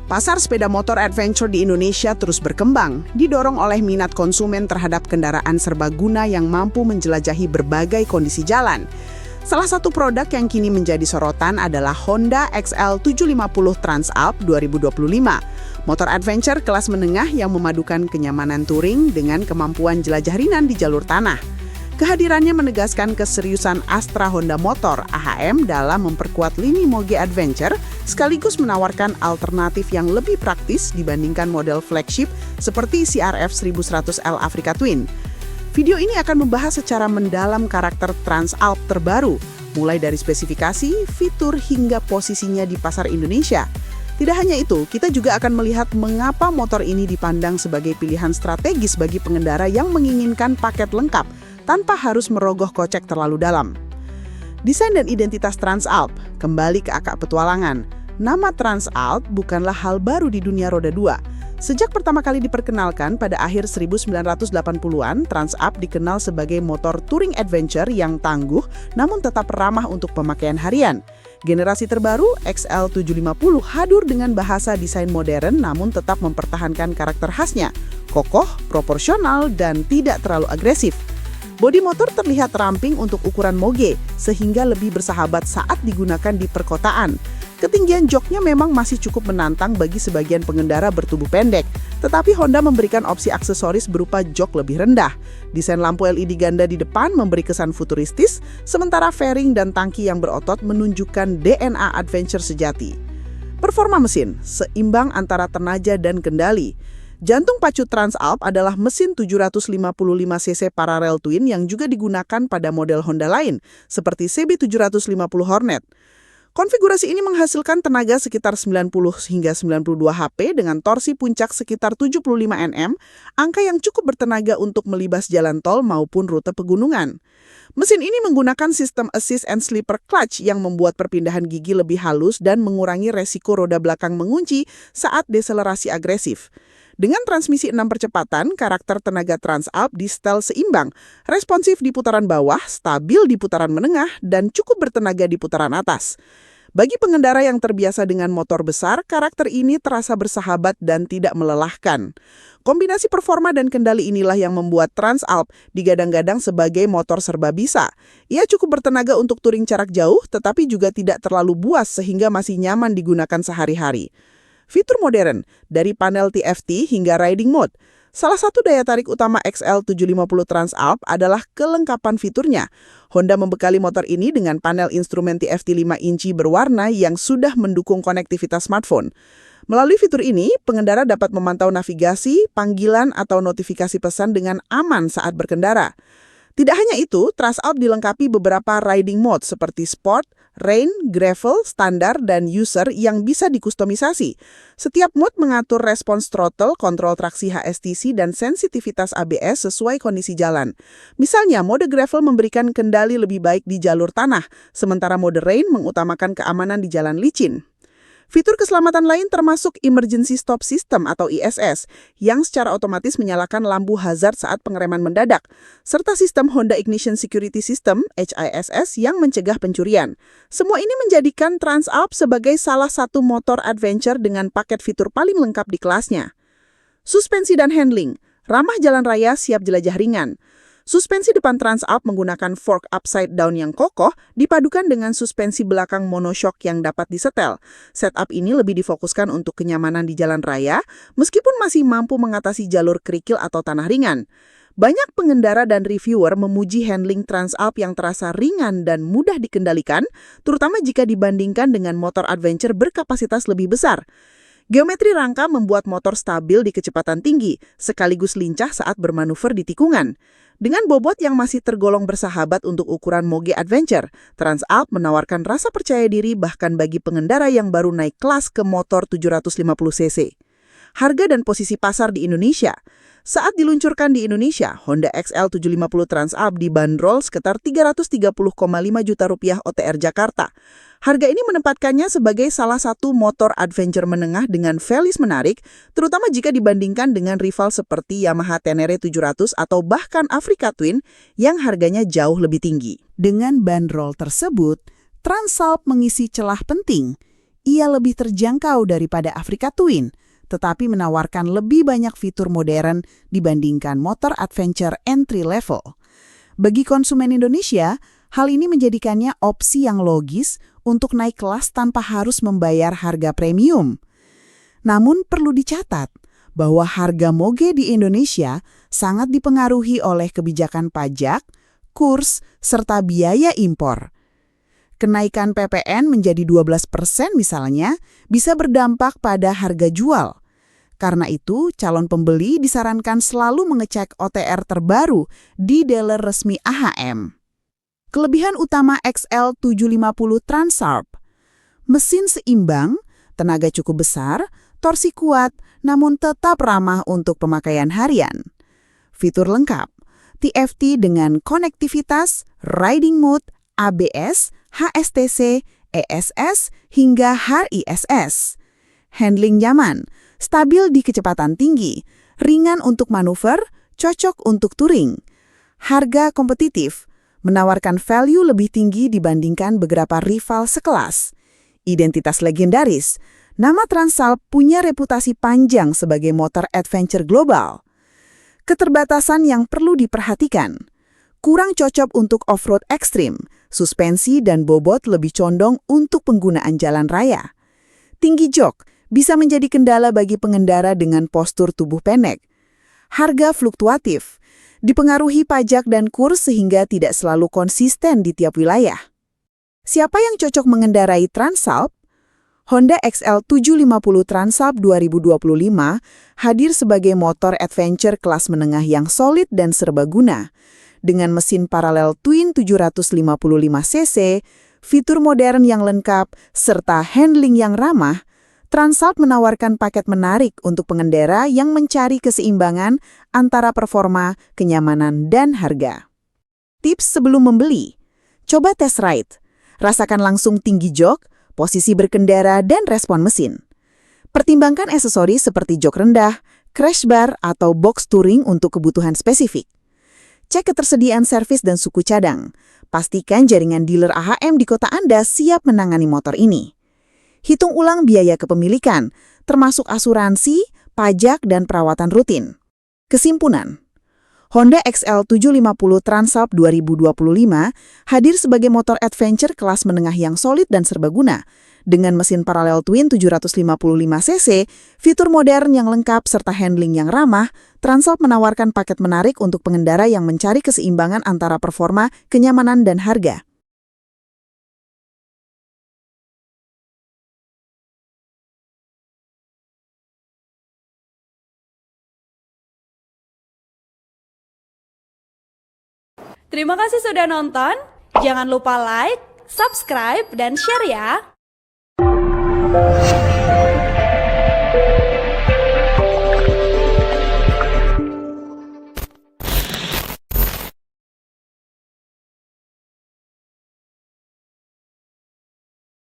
Pasar sepeda motor adventure di Indonesia terus berkembang, didorong oleh minat konsumen terhadap kendaraan serbaguna yang mampu menjelajahi berbagai kondisi jalan. Salah satu produk yang kini menjadi sorotan adalah Honda XL 750 Transalp 2025. Motor adventure kelas menengah yang memadukan kenyamanan touring dengan kemampuan jelajah ringan di jalur tanah. Kehadirannya menegaskan keseriusan Astra Honda Motor (AHM) dalam memperkuat lini moge adventure, sekaligus menawarkan alternatif yang lebih praktis dibandingkan model flagship seperti CRF 1100L Africa Twin. Video ini akan membahas secara mendalam karakter Transalp terbaru, mulai dari spesifikasi, fitur, hingga posisinya di pasar Indonesia. Tidak hanya itu, kita juga akan melihat mengapa motor ini dipandang sebagai pilihan strategis bagi pengendara yang menginginkan paket lengkap tanpa harus merogoh kocek terlalu dalam. Desain dan identitas Transalp, kembali ke akar petualangan. Nama Transalp bukanlah hal baru di dunia roda 2. Sejak pertama kali diperkenalkan pada akhir 1980-an, Transalp dikenal sebagai motor touring adventure yang tangguh namun tetap ramah untuk pemakaian harian. Generasi terbaru, XL 750, hadir dengan bahasa desain modern namun tetap mempertahankan karakter khasnya, kokoh, proporsional, dan tidak terlalu agresif. Bodi motor terlihat ramping untuk ukuran moge, sehingga lebih bersahabat saat digunakan di perkotaan. Ketinggian joknya memang masih cukup menantang bagi sebagian pengendara bertubuh pendek, tetapi Honda memberikan opsi aksesoris berupa jok lebih rendah. Desain lampu LED ganda di depan memberi kesan futuristis, sementara fairing dan tangki yang berotot menunjukkan DNA adventure sejati. Performa mesin seimbang antara tenaga dan kendali. Jantung pacu Transalp adalah mesin 755cc parallel twin yang juga digunakan pada model Honda lain, seperti CB750 Hornet. Konfigurasi ini menghasilkan tenaga sekitar 90 hingga 92 HP dengan torsi puncak sekitar 75 Nm, angka yang cukup bertenaga untuk melibas jalan tol maupun rute pegunungan. Mesin ini menggunakan sistem assist and slipper clutch yang membuat perpindahan gigi lebih halus dan mengurangi resiko roda belakang mengunci saat deselerasi agresif. Dengan transmisi 6 percepatan, karakter tenaga Transalp di-setel seimbang, responsif di putaran bawah, stabil di putaran menengah, dan cukup bertenaga di putaran atas. Bagi pengendara yang terbiasa dengan motor besar, karakter ini terasa bersahabat dan tidak melelahkan. Kombinasi performa dan kendali inilah yang membuat Transalp digadang-gadang sebagai motor serba bisa. Ia cukup bertenaga untuk touring jarak jauh, tetapi juga tidak terlalu buas sehingga masih nyaman digunakan sehari-hari. Fitur modern, dari panel TFT hingga riding mode. Salah satu daya tarik utama XL 750 Transalp adalah kelengkapan fiturnya. Honda membekali motor ini dengan panel instrumen TFT 5 inci berwarna yang sudah mendukung konektivitas smartphone. Melalui fitur ini, pengendara dapat memantau navigasi, panggilan, atau notifikasi pesan dengan aman saat berkendara. Tidak hanya itu, Transalp dilengkapi beberapa riding mode seperti Sport, Rain, Gravel, Standar, dan User yang bisa dikustomisasi. Setiap mode mengatur respons throttle, kontrol traksi HSTC, dan sensitivitas ABS sesuai kondisi jalan. Misalnya, mode Gravel memberikan kendali lebih baik di jalur tanah, sementara mode Rain mengutamakan keamanan di jalan licin. Fitur keselamatan lain termasuk Emergency Stop System atau ISS, yang secara otomatis menyalakan lampu hazard saat pengereman mendadak, serta sistem Honda Ignition Security System (HISS) yang mencegah pencurian. Semua ini menjadikan Transalp sebagai salah satu motor adventure dengan paket fitur paling lengkap di kelasnya. Suspensi dan handling, ramah jalan raya, siap jelajah ringan. Suspensi depan Transalp menggunakan fork upside down yang kokoh dipadukan dengan suspensi belakang monoshock yang dapat disetel. Setup ini lebih difokuskan untuk kenyamanan di jalan raya, meskipun masih mampu mengatasi jalur kerikil atau tanah ringan. Banyak pengendara dan reviewer memuji handling Transalp yang terasa ringan dan mudah dikendalikan, terutama jika dibandingkan dengan motor adventure berkapasitas lebih besar. Geometri rangka membuat motor stabil di kecepatan tinggi, sekaligus lincah saat bermanuver di tikungan. Dengan bobot yang masih tergolong bersahabat untuk ukuran moge adventure, Transalp menawarkan rasa percaya diri bahkan bagi pengendara yang baru naik kelas ke motor 750cc. Harga dan posisi pasar di Indonesia. Saat diluncurkan di Indonesia, Honda XL 750 Transalp dibanderol sekitar Rp330,5 juta OTR Jakarta. Harga ini menempatkannya sebagai salah satu motor adventure menengah dengan values menarik, terutama jika dibandingkan dengan rival seperti Yamaha Tenere 700 atau bahkan Africa Twin yang harganya jauh lebih tinggi. Dengan bandrol tersebut, Transalp mengisi celah penting. Ia lebih terjangkau daripada Africa Twin, tetapi menawarkan lebih banyak fitur modern dibandingkan motor adventure entry level. Bagi konsumen Indonesia, hal ini menjadikannya opsi yang logis untuk naik kelas tanpa harus membayar harga premium. Namun perlu dicatat bahwa harga moge di Indonesia sangat dipengaruhi oleh kebijakan pajak, kurs, serta biaya impor. Kenaikan PPN menjadi 12% misalnya bisa berdampak pada harga jual. Karena itu, calon pembeli disarankan selalu mengecek OTR terbaru di dealer resmi AHM. Kelebihan utama XL750 Transalp. Mesin seimbang, tenaga cukup besar, torsi kuat, namun tetap ramah untuk pemakaian harian. Fitur lengkap, TFT dengan konektivitas, riding mode, ABS, HSTC, ESS, hingga HISS. Handling nyaman, stabil di kecepatan tinggi, ringan untuk manuver, cocok untuk touring. Harga kompetitif, menawarkan value lebih tinggi dibandingkan beberapa rival sekelas. Identitas legendaris, nama Transalp punya reputasi panjang sebagai motor adventure global. Keterbatasan yang perlu diperhatikan, kurang cocok untuk off-road ekstrim, suspensi dan bobot lebih condong untuk penggunaan jalan raya. Tinggi jok bisa menjadi kendala bagi pengendara dengan postur tubuh pendek. Harga fluktuatif, dipengaruhi pajak dan kurs sehingga tidak selalu konsisten di tiap wilayah. Siapa yang cocok mengendarai Transalp? Honda XL750 Transalp 2025 hadir sebagai motor adventure kelas menengah yang solid dan serbaguna. Dengan mesin paralel twin 755cc, fitur modern yang lengkap, serta handling yang ramah, Transalp menawarkan paket menarik untuk pengendara yang mencari keseimbangan antara performa, kenyamanan, dan harga. Tips sebelum membeli, coba test ride. Rasakan langsung tinggi jok, posisi berkendara, dan respon mesin. Pertimbangkan aksesoris seperti jok rendah, crash bar, atau box touring untuk kebutuhan spesifik. Cek ketersediaan servis dan suku cadang. Pastikan jaringan dealer AHM di kota Anda siap menangani motor ini. Hitung ulang biaya kepemilikan, termasuk asuransi, pajak, dan perawatan rutin. Kesimpulan, Honda XL750 Transalp 2025 hadir sebagai motor adventure kelas menengah yang solid dan serbaguna. Dengan mesin paralel twin 755cc, fitur modern yang lengkap serta handling yang ramah, Transalp menawarkan paket menarik untuk pengendara yang mencari keseimbangan antara performa, kenyamanan, dan harga. Terima kasih sudah nonton. Jangan lupa like, subscribe, dan share ya.